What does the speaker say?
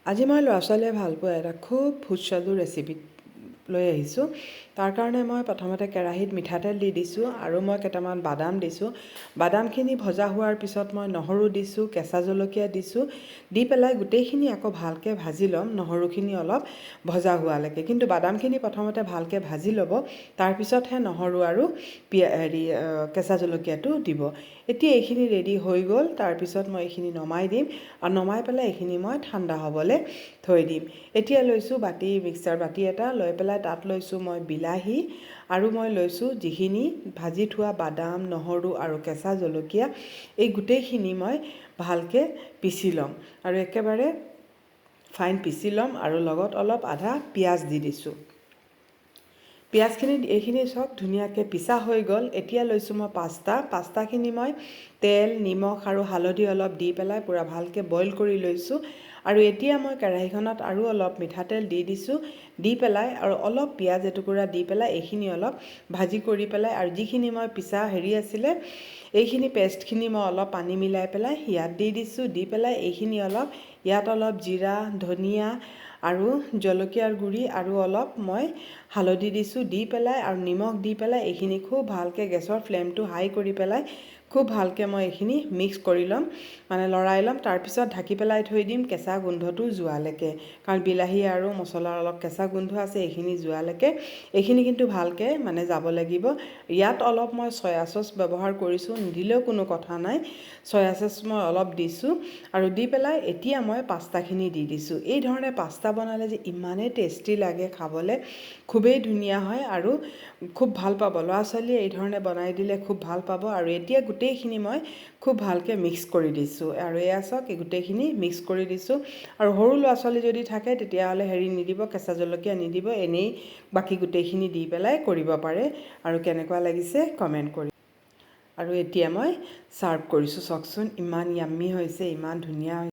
আজি মই ল'ৰা ছোৱালীয়ে ভাল পোৱা এটা খুব সুস্বাদু ৰেচিপি লৈ আহিছোঁ। তাৰ কাৰণে মই প্ৰথমতে কেৰাহীত মিঠাতেল দি দিছোঁ আৰু মই কেইটামান বাদাম দিছোঁ। বাদামখিনি ভজা হোৱাৰ পিছত মই নহৰু দিছোঁ, কেঁচা জলকীয়া দিছোঁ, দি পেলাই গোটেইখিনি আকৌ ভালকৈ ভাজি ল'ম, নহৰুখিনি অলপ ভজা হোৱালৈকে। কিন্তু বাদামখিনি প্ৰথমতে ভালকৈ ভাজি ল'ব, তাৰপিছতহে নহৰু আৰু কেঁচা জলকীয়াটো দিব। এতিয়া এইখিনি ৰেডি হৈ গ'ল। তাৰপিছত মই এইখিনি নমাই দিম আৰু নমাই পেলাই এইখিনি মই ঠাণ্ডা হ'বলৈ থৈ দিম। এতিয়া লৈছোঁ মিক্সাৰ বাতি এটা লৈ পেলাই তাত লৈছোঁ মই বিলাহী আৰু মই লৈছোঁ যিখিনি ভাজি থোৱা বাদাম, নহৰু আৰু কেঁচা জলকীয়া, এই গোটেইখিনি মই ভালকৈ পিচি ল'ম আৰু একেবাৰে ফাইন পিচি ল'ম আৰু লগত অলপ আধা পিঁয়াজ দি দিছোঁ। পিঁয়াজখিনি এইখিনি চব ধুনীয়াকৈ পিচা হৈ গ'ল। এতিয়া লৈছোঁ মই পাস্তাখিনি মই তেল, নিমখ আৰু হালধি অলপ দি পেলাই পূৰা ভালকৈ বইল কৰি লৈছোঁ। আৰু এতিয়া মই কেৰাহীখনত আৰু অলপ মিঠাতেল দি দিছোঁ, দি পেলাই আৰু অলপ পিঁয়াজ এটুকুৰা দি পেলাই এইখিনি অলপ ভাজি কৰি পেলাই আৰু যিখিনি মই পিচা আছিলে এইখিনি পেষ্টখিনি মই অলপ পানী মিলাই পেলাই ইয়াত দি দিছোঁ। দি পেলাই এইখিনি ইয়াত অলপ জিৰা, ধনিয়া আৰু জলকীয়াৰ গুড়ি আৰু অলপ মই হালধি দিছোঁ, দি পেলাই আৰু নিমখ দি পেলাই এইখিনি খুব ভালকৈ গেছৰ ফ্লেমটো হাই কৰি পেলাই খুব ভালকৈ মই এইখিনি মিক্স কৰি ল'ম, মানে লৰাই ল'ম। তাৰপিছত ঢাকি পেলাই থৈ দিম কেঁচা গোন্ধটো যোৱালৈকে, কাৰণ বিলাহী আৰু মছলাৰ অলপ কেঁচা গোন্ধ আছে, এইখিনি যোৱালৈকে। এইখিনি কিন্তু ভালকৈ মানে যাব লাগিব। ইয়াত অলপ মই চয়া চচ ব্যৱহাৰ কৰিছোঁ, নিদিলেও কোনো কথা নাই। চয়া চচ মই অলপ দিছোঁ আৰু দি পেলাই এতিয়া মই পাস্তাখিনি দি দিছোঁ। এই ধৰণে পাস্তা বনালে যে ইমানেই টেষ্টি লাগে খাবলৈ, খুবেই ধুনীয়া হয় আৰু খুব ভাল পাব ল'ৰা ছোৱালীয়ে। এই ধৰণে বনাই দিলে খুব ভাল পাব। আৰু এতিয়া গোটেইখিনি মই খুব ভালকৈ মিক্স কৰি দিছোঁ আৰু এয়া চাওক গোটেইখিনি মিক্স কৰি দিছোঁ। আৰু সৰু ল'ৰা ছোৱালী যদি থাকে তেতিয়াহ'লে নিদিব, কেঁচা জলকীয়া নিদিব, এনেই বাকী গোটেইখিনি দি পেলাই কৰিব পাৰে। আৰু কেনেকুৱা লাগিছে কমেণ্ট কৰি। আৰু এতিয়া মই ছাৰ্ভ কৰিছোঁ, চাওকচোন ইমান য়াম্মি হৈছে, ইমান ধুনীয়া হৈছে।